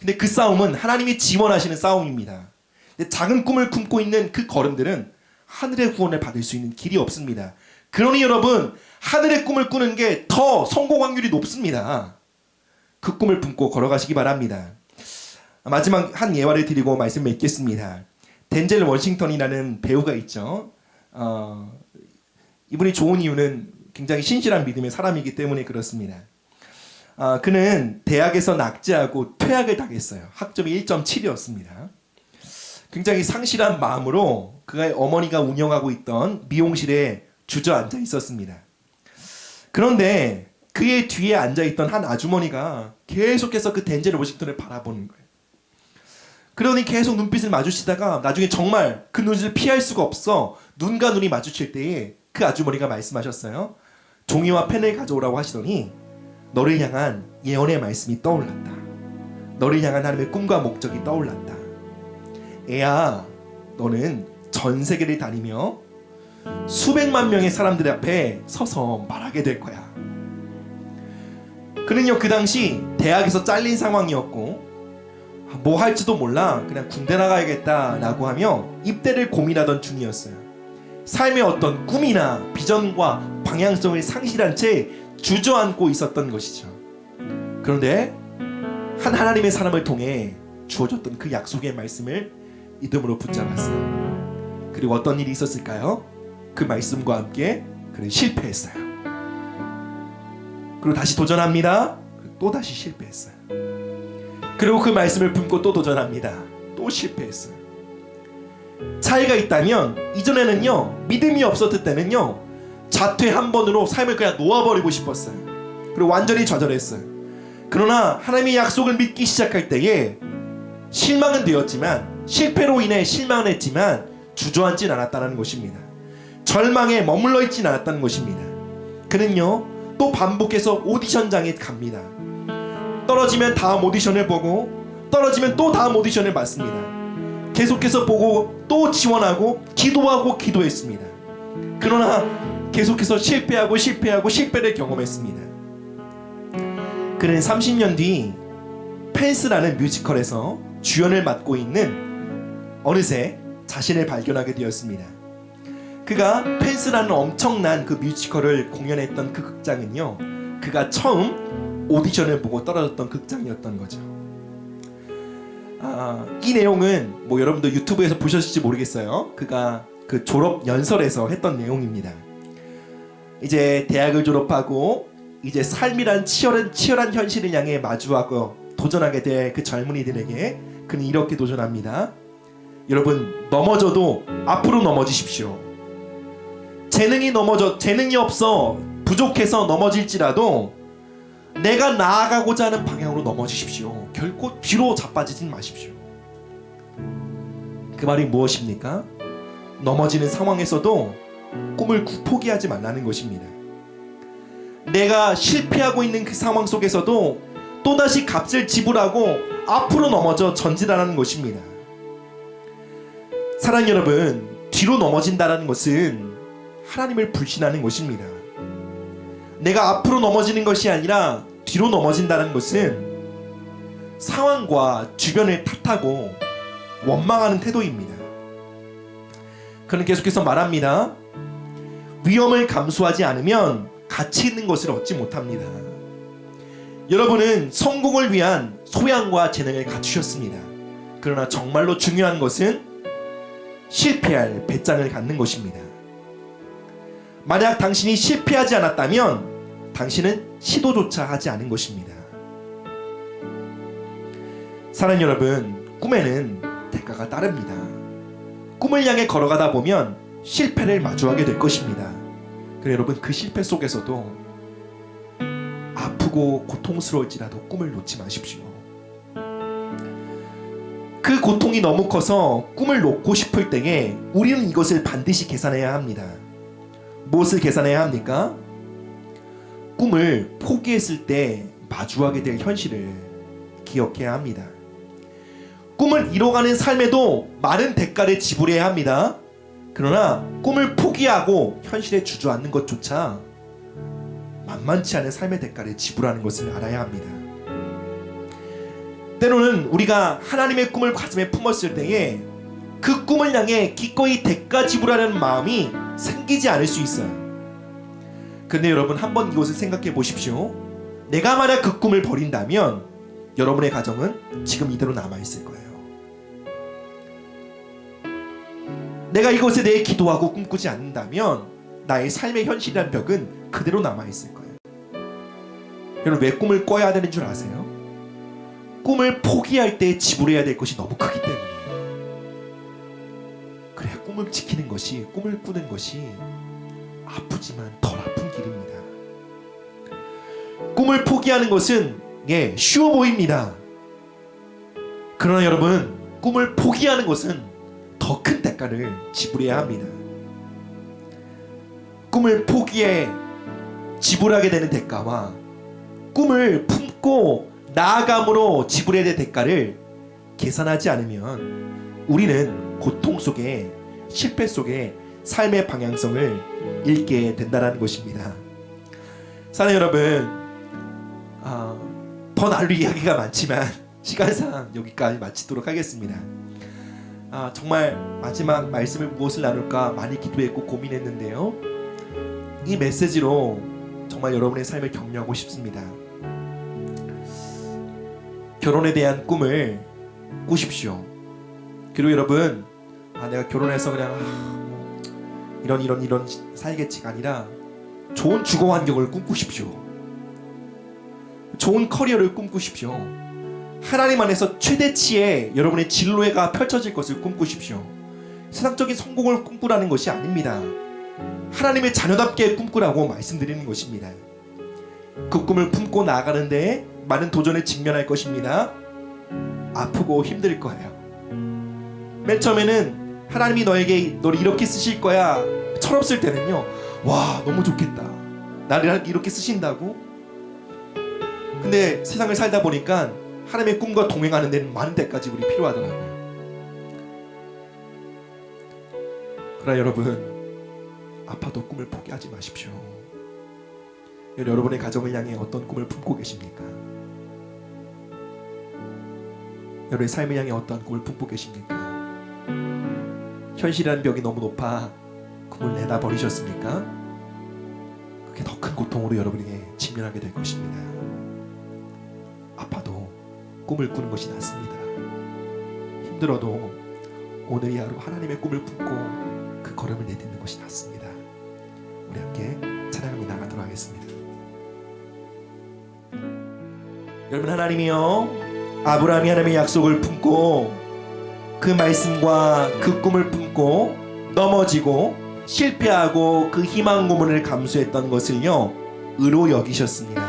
근데 그 싸움은 하나님이 지원하시는 싸움입니다. 근데 작은 꿈을 품고 있는 그 걸음들은 하늘의 구원을 받을 수 있는 길이 없습니다. 그러니 여러분, 하늘의 꿈을 꾸는 게 더 성공 확률이 높습니다. 그 꿈을 품고 걸어가시기 바랍니다. 마지막 한 예화를 드리고 말씀 맺겠습니다. 덴젤 워싱턴이라는 배우가 있죠. 이분이 좋은 이유는 굉장히 신실한 믿음의 사람이기 때문에 그렇습니다. 그는 대학에서 낙제하고 퇴학을 당했어요. 학점이 1.7이었습니다. 굉장히 상실한 마음으로 그의 어머니가 운영하고 있던 미용실에 주저앉아 있었습니다. 그런데 그의 뒤에 앉아있던 한 아주머니가 계속해서 그 덴젤 워싱턴을 바라보는 거예요. 그러니 계속 눈빛을 마주치다가 나중에 정말 그 눈을 피할 수가 없어 눈과 눈이 마주칠 때에 그 아주머니가 말씀하셨어요. 종이와 펜을 가져오라고 하시더니 너를 향한 예언의 말씀이 떠올랐다. 너를 향한 하나님의 꿈과 목적이 떠올랐다. 애야, 너는 전 세계를 다니며 수백만 명의 사람들 앞에 서서 말하게 될 거야. 그는요, 그 당시 대학에서 잘린 상황이었고 뭐 할지도 몰라 그냥 군대 나가야겠다라고 하며 입대를 고민하던 중이었어요. 삶의 어떤 꿈이나 비전과 방향성을 상실한 채 주저앉고 있었던 것이죠. 그런데 한 하나님의 사람을 통해 주어졌던 그 약속의 말씀을 믿음으로 붙잡았어요. 그리고 어떤 일이 있었을까요? 그 말씀과 함께 그는 실패했어요. 그리고 다시 도전합니다. 또 다시 실패했어요. 그리고 그 말씀을 품고 또 도전합니다. 또 실패했어요. 차이가 있다면 이전에는요, 믿음이 없었을 때는요, 자퇴 한 번으로 삶을 그냥 놓아버리고 싶었어요. 그리고 완전히 좌절했어요. 그러나 하나님의 약속을 믿기 시작할 때에 실망은 되었지만, 실패로 인해 실망은 했지만 주저앉진 않았다는 것입니다. 절망에 머물러 있진 않았다는 것입니다. 그는요, 또 반복해서 오디션장에 갑니다. 떨어지면 다음 오디션을 보고 떨어지면 또 다음 오디션을 받습니다. 계속해서 보고 또 지원하고 기도하고 기도했습니다. 그러나 계속해서 실패하고 실패를 경험했습니다. 그는 30년 뒤 펜스라는 뮤지컬에서 주연을 맡고 있는 어느새 자신을 발견하게 되었습니다. 그가 펜스라는 엄청난 그 뮤지컬을 공연했던 그 극장은요, 그가 처음 오디션을 보고 떨어졌던 극장이었던 거죠. 이 내용은 뭐 여러분도 유튜브에서 보셨을지 모르겠어요. 그가 그 졸업 연설에서 했던 내용입니다. 이제 대학을 졸업하고 이제 삶이란 치열한 현실을 향해 마주하고 도전하게 될 그 젊은이들에게 그는 이렇게 도전합니다. 여러분, 넘어져도 앞으로 넘어지십시오. 재능이 없어 부족해서 넘어질지라도 내가 나아가고자 하는 방향으로 넘어지십시오. 결코 뒤로 자빠지진 마십시오. 그 말이 무엇입니까? 넘어지는 상황에서도 꿈을 포기하지 말라는 것입니다. 내가 실패하고 있는 그 상황 속에서도 또다시 값을 지불하고 앞으로 넘어져 전진하라는 것입니다. 사랑하는 여러분, 뒤로 넘어진다는 것은 하나님을 불신하는 것입니다. 내가 앞으로 넘어지는 것이 아니라 뒤로 넘어진다는 것은 상황과 주변을 탓하고 원망하는 태도입니다. 그는 계속해서 말합니다. 위험을 감수하지 않으면 가치 있는 것을 얻지 못합니다. 여러분은 성공을 위한 소양과 재능을 갖추셨습니다. 그러나 정말로 중요한 것은 실패할 배짱을 갖는 것입니다. 만약 당신이 실패하지 않았다면 당신은 시도조차 하지 않은 것입니다. 사랑하는 여러분, 꿈에는 대가가 따릅니다. 꿈을 향해 걸어가다 보면 실패를 마주하게 될 것입니다. 그래 여러분, 그 실패 속에서도 아프고 고통스러울지라도 꿈을 놓지 마십시오. 그 고통이 너무 커서 꿈을 놓고 싶을 때에 우리는 이것을 반드시 계산해야 합니다. 무엇을 계산해야 합니까? 꿈을 포기했을 때 마주하게 될 현실을 기억해야 합니다. 꿈을 이뤄가는 삶에도 많은 대가를 지불해야 합니다. 그러나 꿈을 포기하고 현실에 주저앉는 것조차 만만치 않은 삶의 대가를 지불하는 것을 알아야 합니다. 때로는 우리가 하나님의 꿈을 가슴에 품었을 때에 그 꿈을 향해 기꺼이 대가 지불하려는 마음이 생기지 않을 수 있어요. 근데 여러분, 한번 이것을 생각해 보십시오. 내가 만약 그 꿈을 버린다면 여러분의 가정은 지금 이대로 남아있을 거예요. 내가 이것에 대해 기도하고 꿈꾸지 않는다면 나의 삶의 현실이라는 벽은 그대로 남아있을 거예요. 여러분, 왜 꿈을 꿔야 되는 줄 아세요? 꿈을 포기할 때 지불해야 될 것이 너무 크기 때문이에요. 그래야 꿈을 지키는 것이, 꿈을 꾸는 것이 아프지만 덜 아픈 길입니다. 꿈을 포기하는 것은 쉬워 보입니다. 그러나 여러분, 꿈을 포기하는 것은 더 큰 대가를 지불해야 합니다. 꿈을 포기해 지불하게 되는 대가와 꿈을 품고 나아감으로 지불해야 될 대가를 계산하지 않으면 우리는 고통 속에, 실패 속에 삶의 방향성을 잃게 된다는 것입니다. 사랑하는 여러분, 더 나눌 이야기가 많지만 시간상 여기까지 마치도록 하겠습니다. 정말 마지막 말씀을 무엇을 나눌까 많이 기도했고 고민했는데요, 이 메시지로 정말 여러분의 삶을 격려하고 싶습니다. 결혼에 대한 꿈을 꾸십시오. 그리고 여러분, 내가 결혼해서 그냥 이런 살겠지가 아니라 좋은 주거 환경을 꿈꾸십시오. 좋은 커리어를 꿈꾸십시오. 하나님 안에서 최대치의 여러분의 진로가 펼쳐질 것을 꿈꾸십시오. 세상적인 성공을 꿈꾸라는 것이 아닙니다. 하나님의 자녀답게 꿈꾸라고 말씀드리는 것입니다. 그 꿈을 품고 나아가는데 많은 도전에 직면할 것입니다. 아프고 힘들 거예요. 맨 처음에는 하나님이 너를 이렇게 쓰실 거야 철없을 때는요, 와, 너무 좋겠다, 나를 이렇게 쓰신다고? 근데 세상을 살다 보니까 하나님의 꿈과 동행하는 데는 많은 데까지 우리 필요하더라고요. 그러나 여러분, 아파도 꿈을 포기하지 마십시오. 여러분의 가정을 향해 어떤 꿈을 품고 계십니까? 여러분의 삶을 향해 어떤 꿈을 품고 계십니까? 현실이라는 벽이 너무 높아 꿈을 내다버리셨습니까? 그게 더 큰 고통으로 여러분에게 직면하게 될 것입니다. 아파도 꿈을 꾸는 것이 낫습니다. 힘들어도 오늘 이 하루 하나님의 꿈을 품고 그 걸음을 내딛는 것이 낫습니다. 우리 함께 찬양하며 나가도록 하겠습니다. 여러분, 하나님이요, 아브라함이 하나님의 약속을 품고 그 말씀과 그 꿈을 품고 넘어지고 실패하고 그 희망 고문을 감수했던 것을요, 의로 여기셨습니다.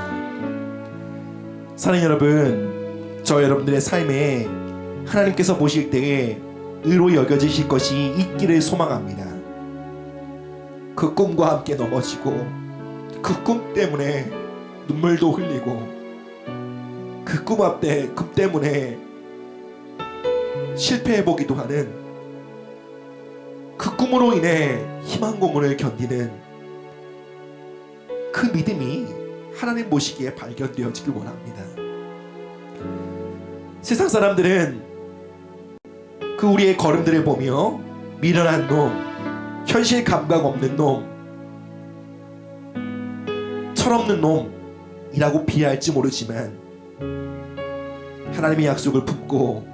사랑하는 여러분, 저 여러분들의 삶에 하나님께서 보실 때에 의로 여겨지실 것이 있기를 소망합니다. 그 꿈과 함께 넘어지고 그 꿈 때문에 눈물도 흘리고 그 꿈 때문에 실패해보기도 하는 그 꿈으로 인해 희망 고문을 견디는 그 믿음이 하나님 보시기에 발견되어지길 원합니다. 세상 사람들은 그 우리의 걸음들을 보며 미련한 놈, 현실 감각 없는 놈, 철없는 놈이라고 비하할지 모르지만 하나님의 약속을 품고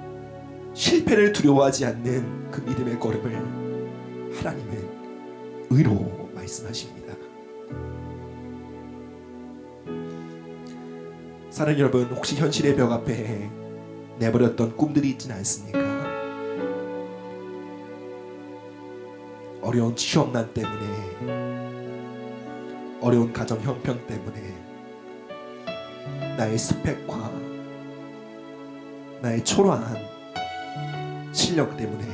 실패를 두려워하지 않는 그 믿음의 걸음을 하나님은 의로 말씀하십니다. 사랑하는 여러분, 혹시 현실의 벽 앞에 내버렸던 꿈들이 있지는 않습니까? 어려운 취업난 때문에, 어려운 가정 형편 때문에, 나의 스펙과 나의 초라한 실력 때문에,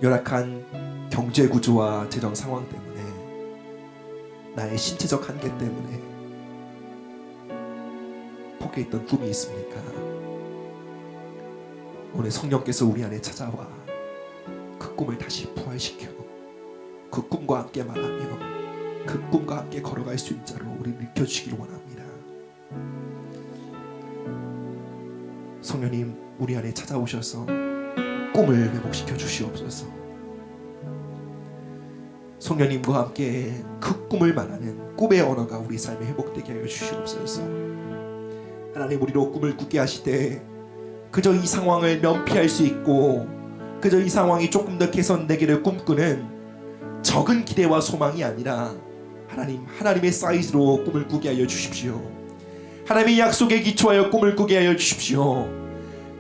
열악한 경제 구조와 재정 상황 때문에, 나의 신체적 한계 때문에 포기했던 꿈이 있습니까? 오늘 성령께서 우리 안에 찾아와 그 꿈을 다시 부활시켜 그 꿈과 함께 말하며 그 꿈과 함께 걸어갈 수 있는 자로 우리를 일으켜주시길 원합니다. 성령님 우리 안에 찾아오셔서 꿈을 회복시켜 주시옵소서. 성령님과 함께 그 꿈을 말하는 꿈의 언어가 우리 삶에 회복되게 하여 주시옵소서. 하나님, 우리로 꿈을 꾸게 하실 때 그저 이 상황을 면피할 수 있고 그저 이 상황이 조금 더 개선되기를 꿈꾸는 적은 기대와 소망이 아니라 하나님의 사이즈로 꿈을 꾸게 하여 주십시오. 하나님의 약속에 기초하여 꿈을 꾸게 하여 주십시오.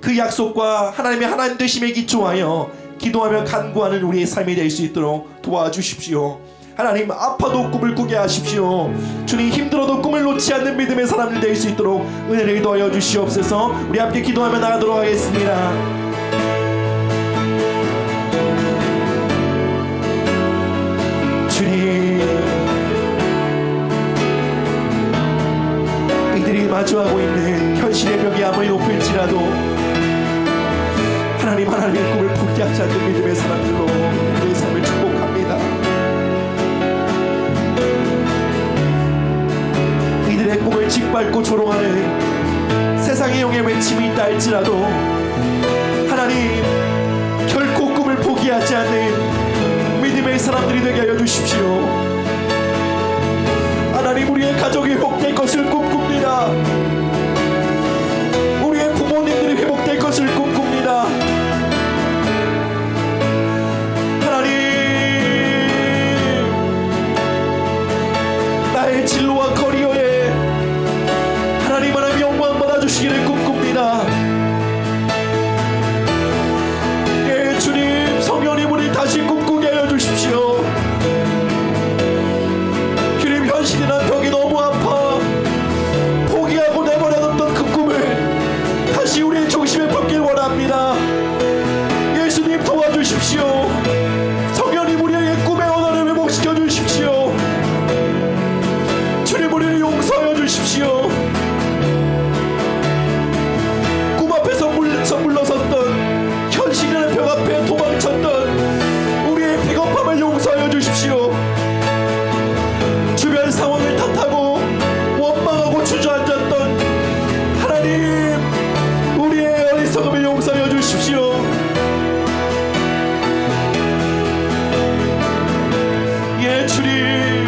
그 약속과 하나님의 하나님 되심에 기초하여 기도하며 간구하는 우리의 삶이 될 수 있도록 도와주십시오. 하나님, 아파도 꿈을 꾸게 하십시오. 주님, 힘들어도 꿈을 놓지 않는 믿음의 사람들 될 수 있도록 은혜를 더하여 주시옵소서. 우리 함께 기도하며 나가도록 하겠습니다. 주님, 이들이 마주하고 있는 현실의 벽이 아무리 높을지라도 하나님의 꿈을 포기하지 않는 믿음의 사람들로 우리의 삶을 축복합니다. 이들의 꿈을 짓밟고 조롱하는 세상의 용의 외침이 있다 할지라도 하나님, 결코 꿈을 포기하지 않는 믿음의 사람들이 되게 하여 주십시오. 하나님, 우리의 가족이 회복될 것을 꿈꿉니다. 우리의 부모님들이 회복될 것을 꿈꿉니다. 하나님, 나의 진로와 커리어에 하나님 영광 받아주시기를 꿈꿉니다. 예, 주님, 성령님, 우리 다시 꿈꾸게 하여 주십시오. 주님, 현실이란 벽이 너무 아파 포기하고 내버려뒀던 그 꿈을 다시 우리의 중심에 품길 원합니다. 예수님, 도와주십시오. 성령님, 우리의 꿈의 언어를 회복시켜 주십시오. 주님, 우리를 용서하여 주십시오. 꿈 앞에서 물러섰던, 현실이라는 벽 앞에 도망쳤던 우리의 비겁함을 용서하여 주십시오. 주변 상황을 탓하고 원망하고 주저앉았던 하나님, 우리의 어리석음을 용서하여 주십시오. 예, 주님,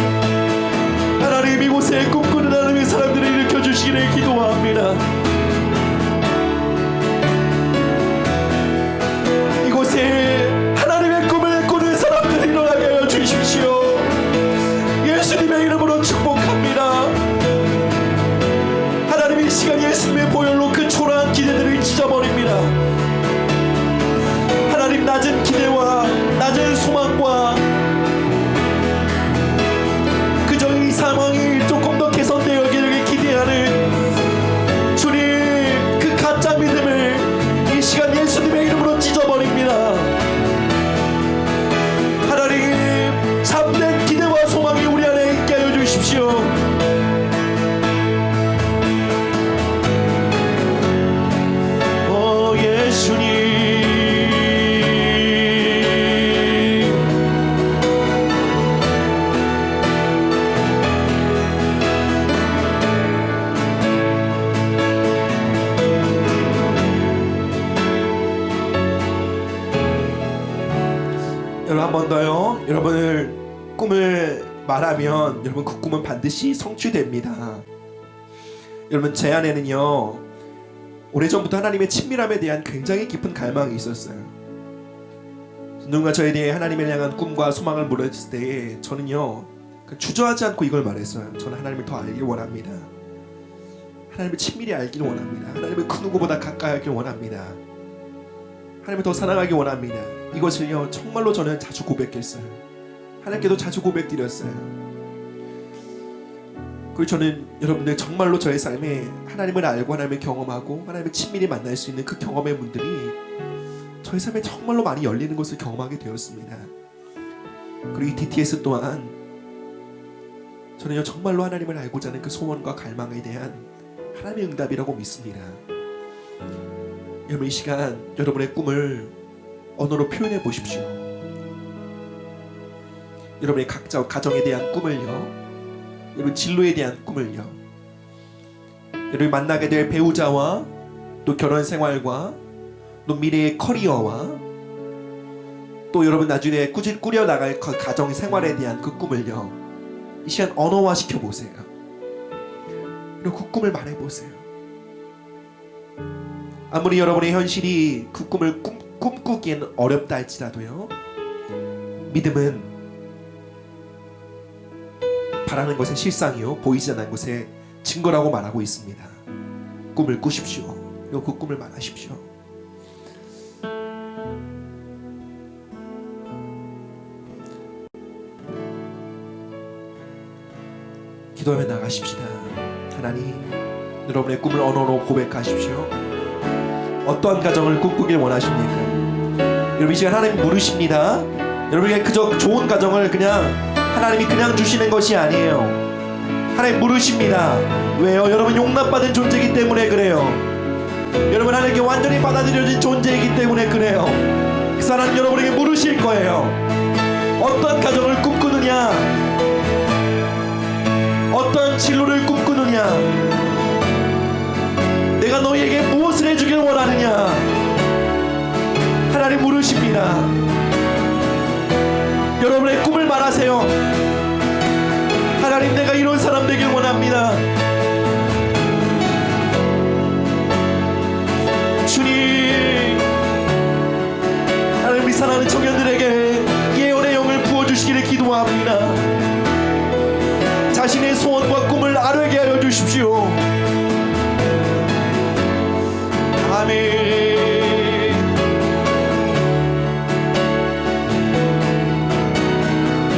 하나님, 이곳에 꿈꾸는 하나님의 사람들을 일으켜 주시기를 기도합니다. 이곳에 하나님의 꿈을 꾸는 사람들이 일어나게 하여 주십시오. 예수님의 이름으로 축복합니다. 하나님, 이 시간 예수님의 보혈로 그 초라한 기대들을 찢어버립니다. 하나님, 낮은 기대와 낮은 소망과 그저 이 상황이 조금 더 개선되어지기를 기대하는 주님, 그 가짜 믿음을 이 시간 예수님의 이름으로 찢어버립니다. 하나님, 참된 기대와 소망이 우리 안에 있게 하여 주십시오. 오 예수님, 여러분, 한 번 더요. 여러분을 꿈을 말하면 여러분 그 꿈은 반드시 성취됩니다. 여러분, 제 안에는요, 오래전부터 하나님의 친밀함에 대한 굉장히 깊은 갈망이 있었어요. 누군가 저에 대해 하나님을 향한 꿈과 소망을 물었을 때 저는요, 주저하지 않고 이걸 말했어요. 저는 하나님을 더 알길 원합니다. 하나님을 친밀히 알길 원합니다. 하나님을 그 누구보다 가까이 알길 원합니다. 하나님을 더 사랑하기 원합니다. 이것을요, 정말로 저는 자주 고백했어요. 하나님께도 자주 고백드렸어요. 그리고 저는 여러분들 정말로 저의 삶에 하나님을 알고 하나님을 경험하고 하나님을 친밀히 만날 수 있는 그 경험의 문들이 저의 삶에 정말로 많이 열리는 것을 경험하게 되었습니다. 그리고 이 DTS 또한 저는요, 정말로 하나님을 알고자 하는 그 소원과 갈망에 대한 하나님의 응답이라고 믿습니다. 여러분, 이 시간 여러분의 꿈을 언어로 표현해 보십시오. 여러분의 각자 가정에 대한 꿈을요, 여러분 진로에 대한 꿈을요, 여러분이 만나게 될 배우자와 또 결혼 생활과 또 미래의 커리어와 또 여러분 나중에 꾸려 나갈 가정 생활에 대한 그 꿈을요, 이 시간 언어화 시켜보세요. 그리고 그 꿈을 말해보세요. 아무리 여러분의 현실이 그 꿈을 꿈꾸기엔 어렵다 할지라도요, 믿음은 바라는 것의 실상이요 보이지 않는 것의 증거라고 말하고 있습니다. 꿈을 꾸십시오. 그리고 그 꿈을 말하십시오. 기도하며 나가십시다. 하나님, 여러분의 꿈을 언어로 고백하십시오. 어떠한 가정을 꿈꾸길 원하십니까? 여러분 이 시간 하나님 물으십니다. 여러분에게 그저 좋은 가정을 그냥 하나님이 그냥 주시는 것이 아니에요. 하나님 물으십니다. 왜요? 여러분 용납받은 존재이기 때문에 그래요. 여러분 하나님께 완전히 받아들여진 존재이기 때문에 그래요. 그래서 하나님 여러분에게 물으실 거예요. 어떠한 가정을 꿈꾸느냐? 어떤 진로를 꿈꾸느냐? 내가 너희에게 무엇을 해주길 원하느냐? 하나님 물으십니다. 여러분의 꿈을 말하세요. 하나님, 내가 이런 사람 되길 원합니다. 주님, 하나님, 우리 사랑하는 청년들에게 예언의 영을 부어주시기를 기도합니다. 자신의 소원과 꿈을 아뢰게 하여 주십시오. 아멘.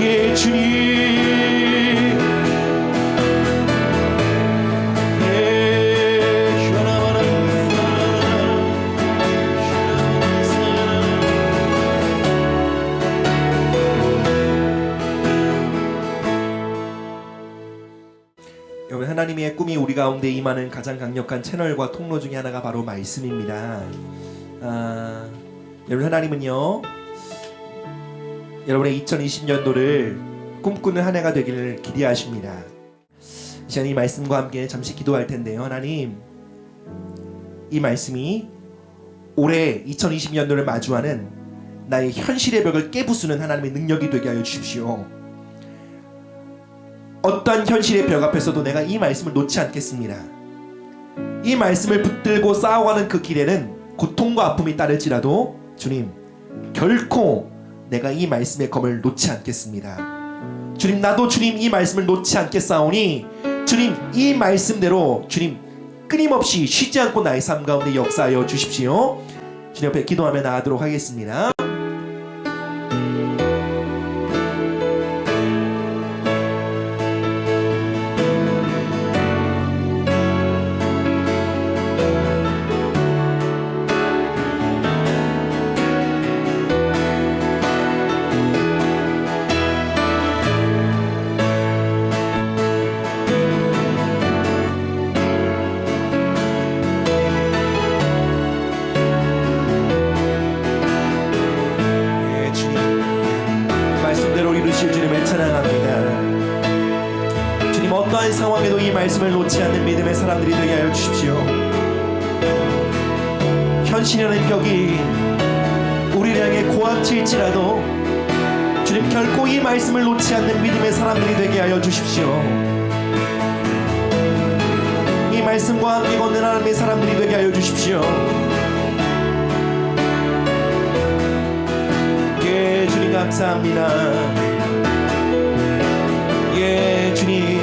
예, 주님. 여러분, 하나님의 꿈이 우리 가운데 임하는 가장 강력한 채널과 통로 중에 하나가 바로 말씀입니다. 여러분, 하나님은요, 여러분의 2020년도를 꿈꾸는 한 해가 되기를 기대하십니다. 이 시간 이 말씀과 함께 잠시 기도할 텐데요. 하나님, 이 말씀이 올해 2020년도를 마주하는 나의 현실의 벽을 깨부수는 하나님의 능력이 되게 하여 주십시오. 어떠한 현실의 벽 앞에서도 내가 이 말씀을 놓지 않겠습니다. 이 말씀을 붙들고 싸워가는 그 길에는 고통과 아픔이 따를지라도 주님, 결코 내가 이 말씀의 검을 놓지 않겠습니다. 주님, 나도 주님 이 말씀을 놓지 않겠사오니 주님, 이 말씀대로 주님 끊임없이 쉬지 않고 나의 삶 가운데 역사하여 주십시오. 주님 앞에 기도하며 나아가도록 하겠습니다. 어떠한 상황에도 이 말씀을 놓지 않는 믿음의 사람들이 되게 하여 주십시오. 현실이라는 벽이 우리를 향해 고함칠지라도 주님, 결코 이 말씀을 놓지 않는 믿음의 사람들이 되게 하여 주십시오. 이 말씀과 함께 걷는 하나님의 사람들이 되게 하여 주십시오. 예, 주님 감사합니다. 예, 주님,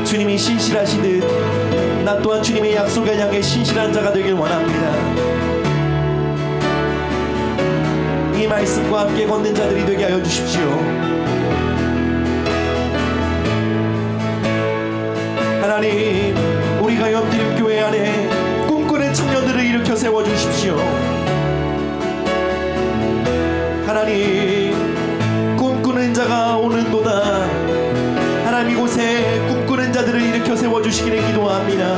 주님이 신실하시듯 나 또한 주님의 약속을 향해 신실한 자가 되길 원합니다. 이 말씀과 함께 걷는 자들이 되게 하여 주십시오. 하나님, 우리가 옆집 교회 안에 꿈꾸는 청년들을 일으켜 세워주십시오. 하나님, 꿈꾸는 자가 오는도다. 하나님, 이곳에 꿈꾸는 자들을 일으켜 세워주시기를 기도합니다.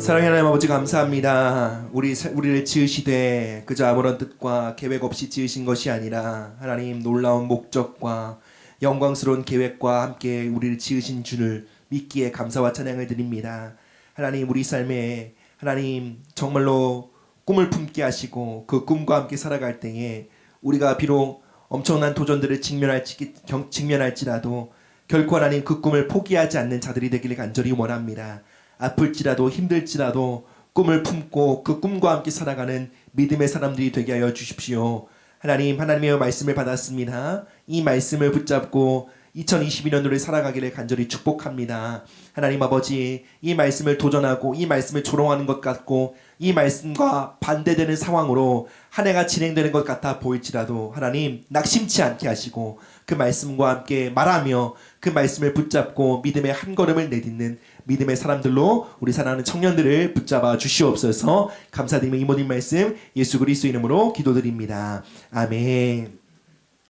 사랑하는 하나님 아버지 감사합니다. 우리를 지으시되 그저 아무런 뜻과 계획 없이 지으신 것이 아니라 하나님 놀라운 목적과 영광스러운 계획과 함께 우리를 지으신 주를 믿기에 감사와 찬양을 드립니다. 하나님 우리 삶에 하나님 정말로 꿈을 품게 하시고 그 꿈과 함께 살아갈 때에 우리가 비록 엄청난 도전들을 직면할지라도 결코 하나님 그 꿈을 포기하지 않는 자들이 되기를 간절히 원합니다. 아플지라도 힘들지라도 꿈을 품고 그 꿈과 함께 살아가는 믿음의 사람들이 되게 하여 주십시오. 하나님의 말씀을 받았습니다. 이 말씀을 붙잡고 2022년도를 살아가기를 간절히 축복합니다. 하나님 아버지, 이 말씀을 도전하고 이 말씀을 조롱하는 것 같고 이 말씀과 반대되는 상황으로 한 해가 진행되는 것 같아 보일지라도 하나님 낙심치 않게 하시고 그 말씀과 함께 말하며 그 말씀을 붙잡고 믿음의 한 걸음을 내딛는 믿음의 사람들로 우리 사랑하는 청년들을 붙잡아 주시옵소서. 감사드리며 이 모든 말씀 예수 그리스도 이름으로 기도드립니다. 아멘.